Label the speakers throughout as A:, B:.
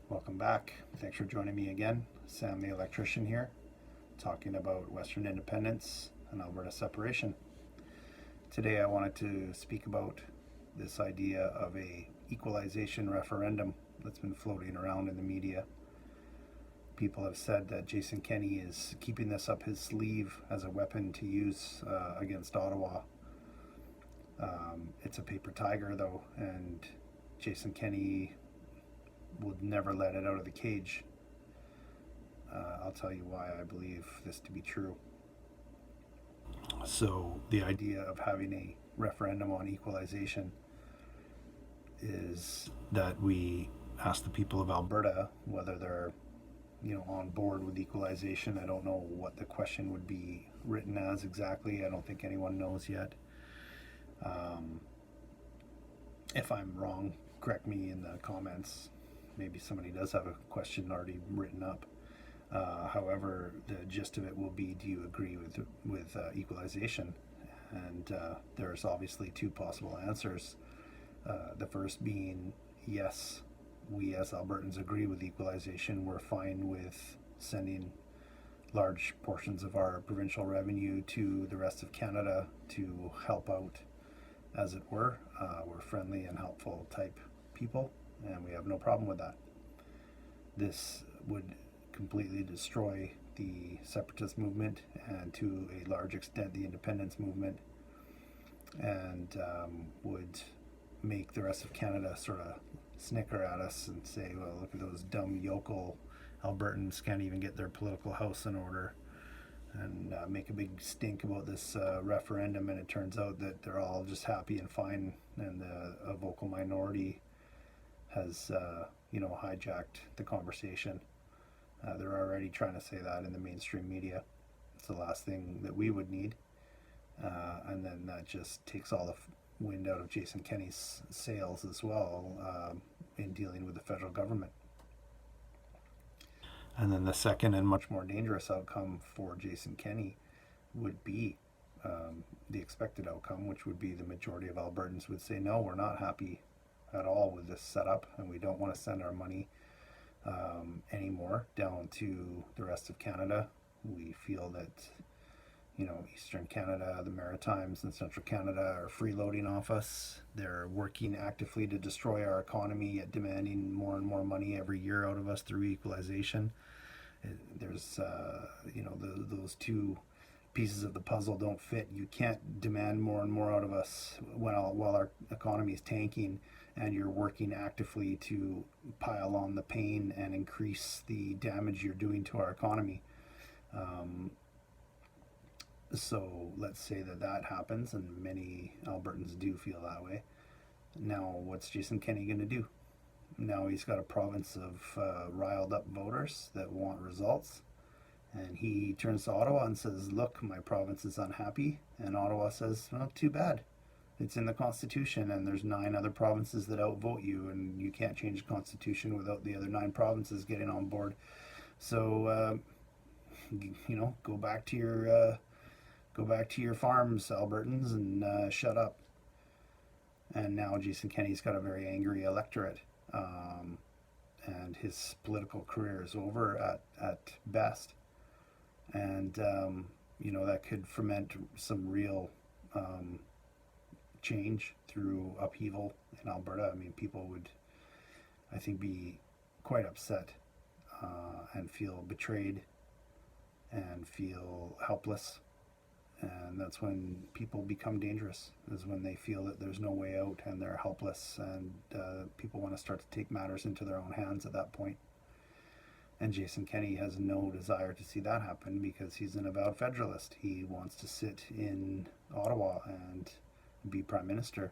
A: Welcome back. Thanks for joining me again. Sam the electrician here, talking about Western independence and Alberta separation. Today I wanted to speak about this idea of a equalization referendum that's been floating around in the media. People have said that Jason Kenney is keeping this up his sleeve as a weapon to use against Ottawa. It's a paper tiger though, and Jason Kenney would never let it out of the cage. I'll tell you why I believe this to be true. So, the idea of having a referendum on equalization is that we ask the people of Alberta whether they're on board with equalization. I don't know what the question would be written as exactly. I don't think anyone knows yet. If I'm wrong, correct me in the comments. Maybe somebody does have a question already written up. However, the gist of it will be, do you agree with equalization? And there's obviously two possible answers. The first being, yes, we as Albertans agree with equalization. We're fine with sending large portions of our provincial revenue to the rest of Canada to help out, as it were. We're friendly and helpful type people, and we have no problem with that. This would completely destroy the separatist movement and to a large extent the independence movement, and would make the rest of Canada sort of snicker at us and say, well, look at those dumb yokel Albertans, can't even get their political house in order, and make a big stink about this referendum. And it turns out that they're all just happy and fine, and a vocal minority has hijacked the conversation. They're already trying to say that in the mainstream media. It's the last thing that we would need. And then that just takes all the wind out of Jason Kenney's sails as well, in dealing with the federal government. And then the second and much more dangerous outcome for Jason Kenney would be the expected outcome, which would be the majority of Albertans would say, no, we're not happy at all with this setup, and we don't want to send our money anymore down to the rest of Canada. We feel that Eastern Canada, the Maritimes, and Central Canada are freeloading off us. They're working actively to destroy our economy, yet demanding more and more money every year out of us through equalization. There's those two pieces of the puzzle don't fit. You can't demand more and more out of us while our economy is tanking, and you're working actively to pile on the pain and increase the damage you're doing to our economy. So let's say that happens, and many Albertans do feel that way. Now, what's Jason Kenney going to do? Now he's got a province of riled up voters that want results, and he turns to Ottawa and says, look, my province is unhappy. And Ottawa says, well, too bad. It's in the Constitution, and there's 9 other provinces that outvote you, and you can't change the Constitution without the other 9 provinces getting on board. So, go back to your farms, Albertans, and shut up. And now Jason Kenney's got a very angry electorate, and his political career is over at best. And that could ferment some real change through upheaval in Alberta. I mean, people would, I think, be quite upset and feel betrayed and feel helpless. And that's when people become dangerous, is when they feel that there's no way out and they're helpless, and people want to start to take matters into their own hands at that point. And Jason Kenney has no desire to see that happen, because he's an avowed federalist. He wants to sit in Ottawa and be Prime Minister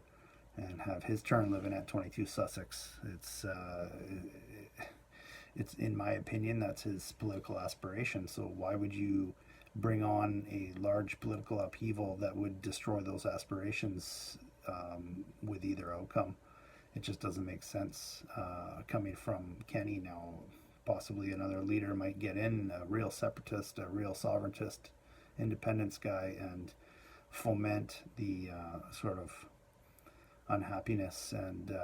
A: and have his turn living at 22 Sussex. It's in my opinion, that's his political aspiration. So why would you bring on a large political upheaval that would destroy those aspirations with either outcome? It just doesn't make sense coming from Kenney. Now, possibly another leader might get in, a real separatist, a real sovereigntist, independence guy, and foment the sort of unhappiness and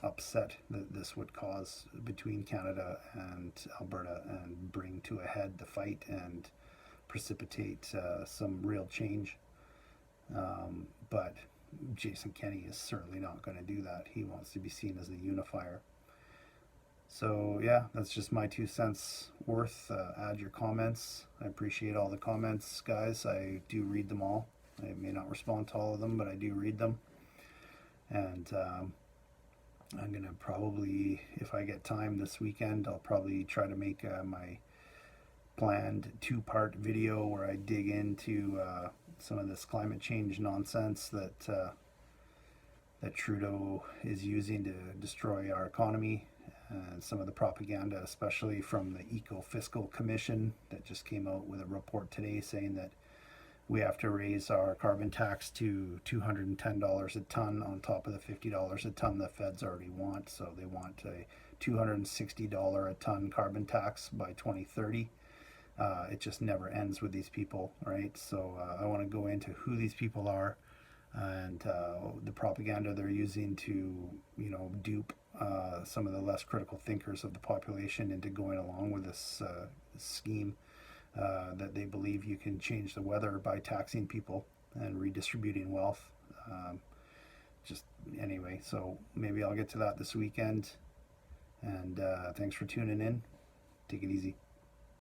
A: upset that this would cause between Canada and Alberta, and bring to a head the fight and precipitate some real change. But Jason Kenney is certainly not going to do that. He wants to be seen as a unifier. So yeah, that's just my 2 cents worth. Add your comments. I appreciate all the comments, guys. I do read them all. I may not respond to all of them, but I do read them. And I'm gonna probably, if I get time this weekend, I'll probably try to make my planned 2-part video where I dig into some of this climate change nonsense that Trudeau is using to destroy our economy, and some of the propaganda, especially from the Eco-Fiscal Commission that just came out with a report today saying that we have to raise our carbon tax to $210 a ton on top of the $50 a ton the feds already want. So they want a $260 a ton carbon tax by 2030. It just never ends with these people, right? So I want to go into who these people are, and the propaganda they're using to, dupe some of the less critical thinkers of the population into going along with this scheme that they believe you can change the weather by taxing people and redistributing wealth. Just anyway, so maybe I'll get to that this weekend. And thanks for tuning in. Take it easy.